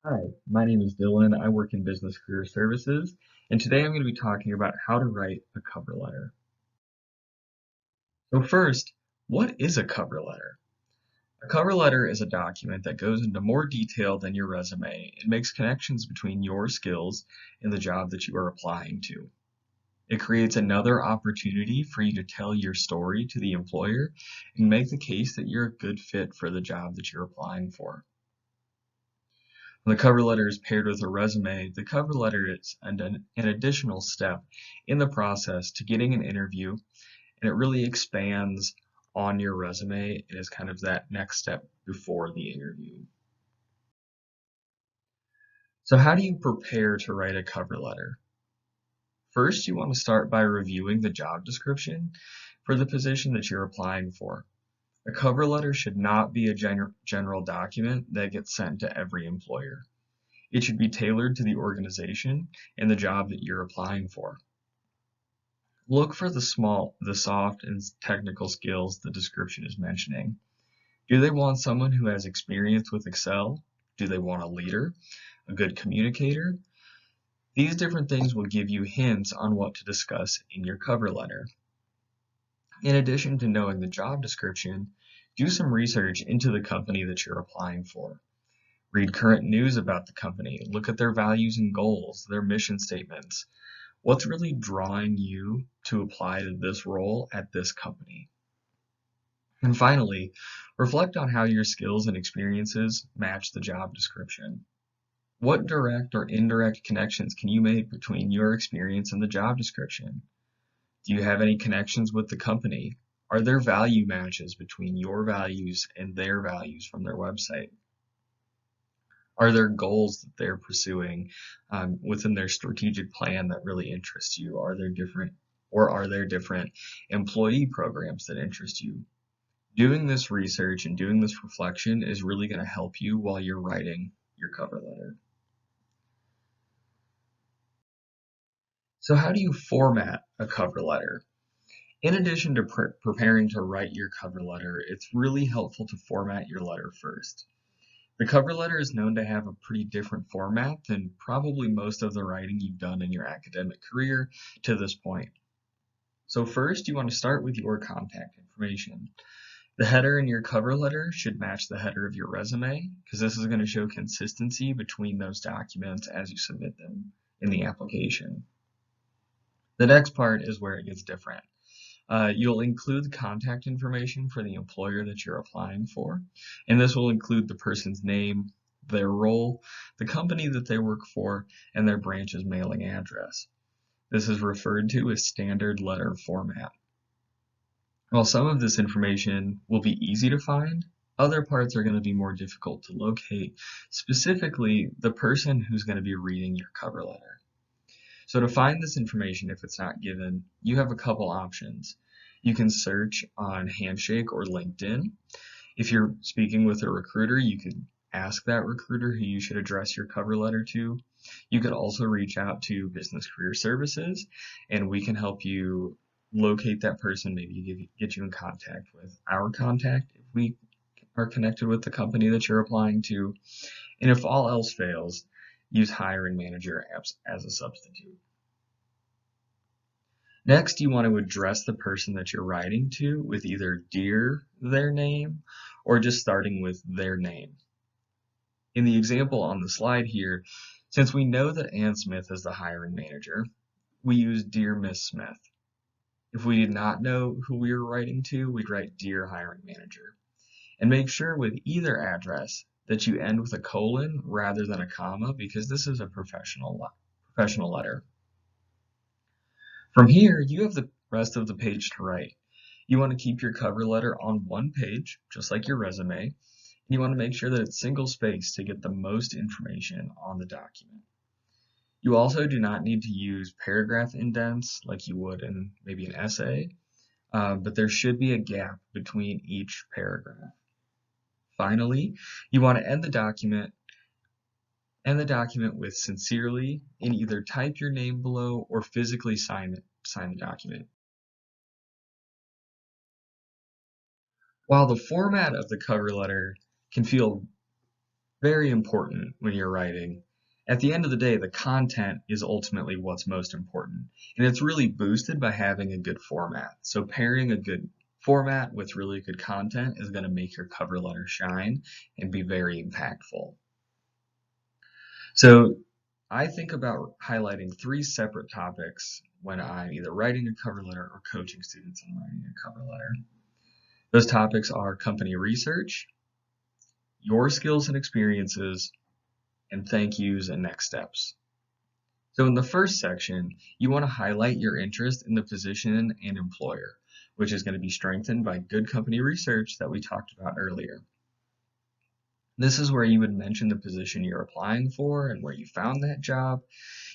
Hi, my name is Dylan. I work in Business Career Services, and today I'm going to be talking about how to write a cover letter. So first, what is a cover letter? A cover letter is a document that goes into more detail than your resume and makes connections between your skills and the job that you are applying to. It creates another opportunity for you to tell your story to the employer and make the case that you're a good fit for the job that you're applying for. When the cover letter is paired with a resume, the cover letter is an additional step in the process to getting an interview, and it really expands on your resume. It is kind of that next step before the interview. So how do you prepare to write a cover letter? First, you want to start by reviewing the job description for the position that you're applying for. A cover letter should not be a general document that gets sent to every employer. It should be tailored to the organization and the job that you're applying for. Look for the soft and technical skills the description is mentioning. Do they want someone who has experience with Excel? Do they want a leader, a good communicator? These different things will give you hints on what to discuss in your cover letter. In addition to knowing the job description, do some research into the company that you're applying for. Read current news about the company, look at their values and goals, their mission statements. What's really drawing you to apply to this role at this company? And finally, reflect on how your skills and experiences match the job description. What direct or indirect connections can you make between your experience and the job description? Do you have any connections with the company? Are there value matches between your values and their values from their website? Are there goals that they're pursuing within their strategic plan that really interest you? Are there different employee programs that interest you? Doing this research and doing this reflection is really going to help you while you're writing your cover letter. So how do you format a cover letter? In addition to preparing to write your cover letter, it's really helpful to format your letter first. The cover letter is known to have a pretty different format than probably most of the writing you've done in your academic career to this point. So first, you want to start with your contact information. The header in your cover letter should match the header of your resume because this is going to show consistency between those documents as you submit them in the application. The next part is where it gets different. You'll include the contact information for the employer that you're applying for, and this will include the person's name, their role, the company that they work for, and their branch's mailing address. This is referred to as standard letter format. While some of this information will be easy to find, other parts are going to be more difficult to locate, specifically the person who's going to be reading your cover letter. So to find this information, if it's not given, you have a couple options. You can search on Handshake or LinkedIn. If you're speaking with a recruiter, you could ask that recruiter who you should address your cover letter to. You could also reach out to Business Career Services, and we can help you locate that person, maybe get you in contact with our contact if we are connected with the company that you're applying to. And if all else fails, use Hiring Manager apps as a substitute. Next, you want to address the person that you're writing to with either "Dear" their name or just starting with their name. In the example on the slide here, since we know that Ann Smith is the hiring manager, we use "Dear Miss Smith." If we did not know who we were writing to, we'd write "Dear Hiring Manager." And make sure with either address that you end with a colon rather than a comma because this is a professional letter. From here, you have the rest of the page to write. You want to keep your cover letter on one page, just like your resume, and you want to make sure that it's single spaced to get the most information on the document. You also do not need to use paragraph indents like you would in maybe an essay, but there should be a gap between each paragraph. Finally, you want to end the document with "Sincerely" and either type your name below or physically sign the document. While the format of the cover letter can feel Very important when you're writing. At the end of the day, the content is ultimately what's most important, and it's really boosted by having a good format. So pairing a good format with really good content is going to make your cover letter shine and be very impactful. So I think about highlighting three separate topics when I'm either writing a cover letter or coaching students on writing a cover letter. Those topics are company research, your skills and experiences, and thank yous and next steps. So in the first section, you want to highlight your interest in the position and employer, which is going to be strengthened by good company research that we talked about earlier. This is where you would mention the position you're applying for and where you found that job.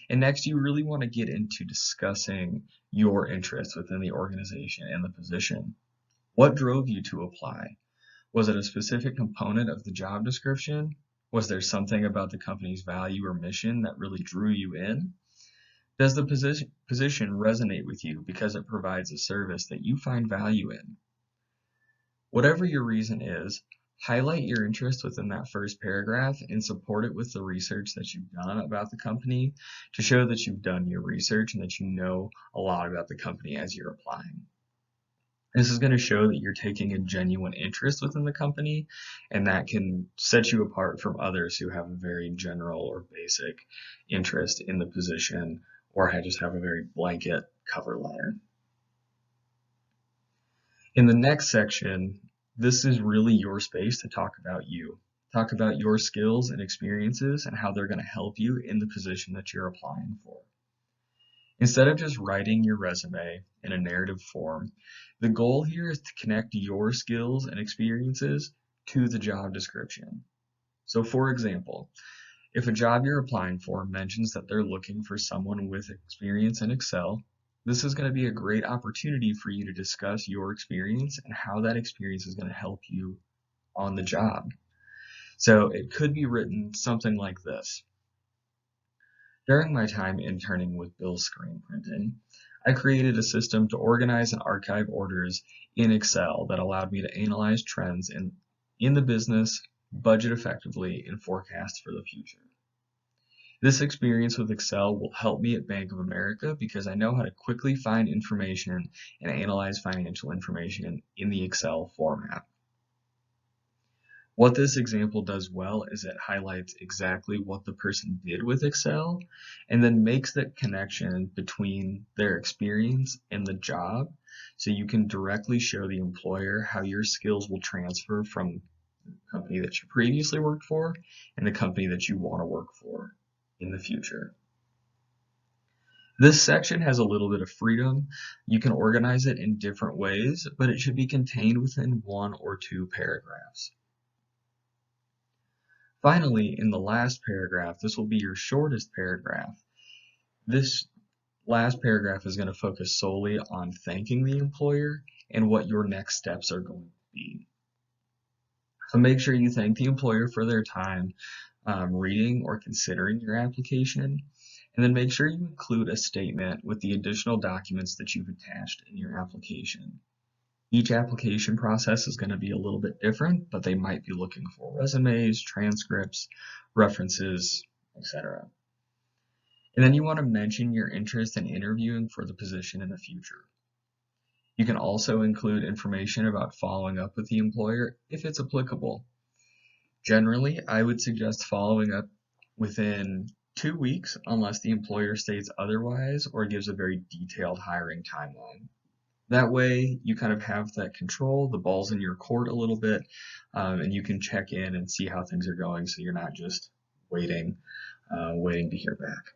And next, you really want to get into discussing your interests within the organization and the position. What drove you to apply? Was it a specific component of the job description? Was there something about the company's value or mission that really drew you in? Does the position resonate with you because it provides a service that you find value in? Whatever your reason is, highlight your interest within that first paragraph and support it with the research that you've done about the company to show that you've done your research and that you know a lot about the company as you're applying. This is going to show that you're taking a genuine interest within the company, and that can set you apart from others who have a very general or basic interest in the position or just have a very blanket cover letter. In the next section, this is really your space to talk about you. Talk about your skills and experiences and how they're going to help you in the position that you're applying for. Instead of just writing your resume in a narrative form, the goal here is to connect your skills and experiences to the job description. So for example, if a job you're applying for mentions that they're looking for someone with experience in Excel, this is going to be a great opportunity for you to discuss your experience and how that experience is going to help you on the job. So it could be written something like this. During my time interning with Bill's Screen Printing, I created a system to organize and archive orders in Excel that allowed me to analyze trends in the business, budget effectively, and forecast for the future. This experience with Excel will help me at Bank of America because I know how to quickly find information and analyze financial information in the Excel format. What this example does well is it highlights exactly what the person did with Excel and then makes that connection between their experience and the job so you can directly show the employer how your skills will transfer from the company that you previously worked for and the company that you want to work for in the future. This section has a little bit of freedom. You can organize it in different ways, but it should be contained within 1 or 2 paragraphs. Finally, in the last paragraph, this will be your shortest paragraph. This last paragraph is going to focus solely on thanking the employer and what your next steps are going to be. So make sure you thank the employer for their time reading or considering your application, and then make sure you include a statement with the additional documents that you've attached in your application. Each application process is going to be a little bit different, but they might be looking for resumes, transcripts, references, etc. And then you want to mention your interest in interviewing for the position in the future. You can also include information about following up with the employer if it's applicable. Generally, I would suggest following up within 2 weeks unless the employer states otherwise or gives a very detailed hiring timeline. That way, you kind of have that control, the ball's in your court a little bit, and you can check in and see how things are going so you're not just waiting to hear back.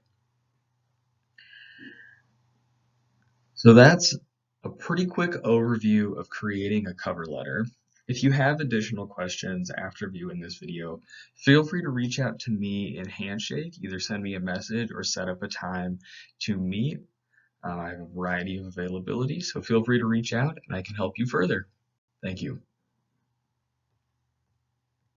So that's a pretty quick overview of creating a cover letter. If you have additional questions after viewing this video, feel free to reach out to me in Handshake, either send me a message or set up a time to meet. I have a variety of availability, so feel free to reach out and I can help you further. Thank you.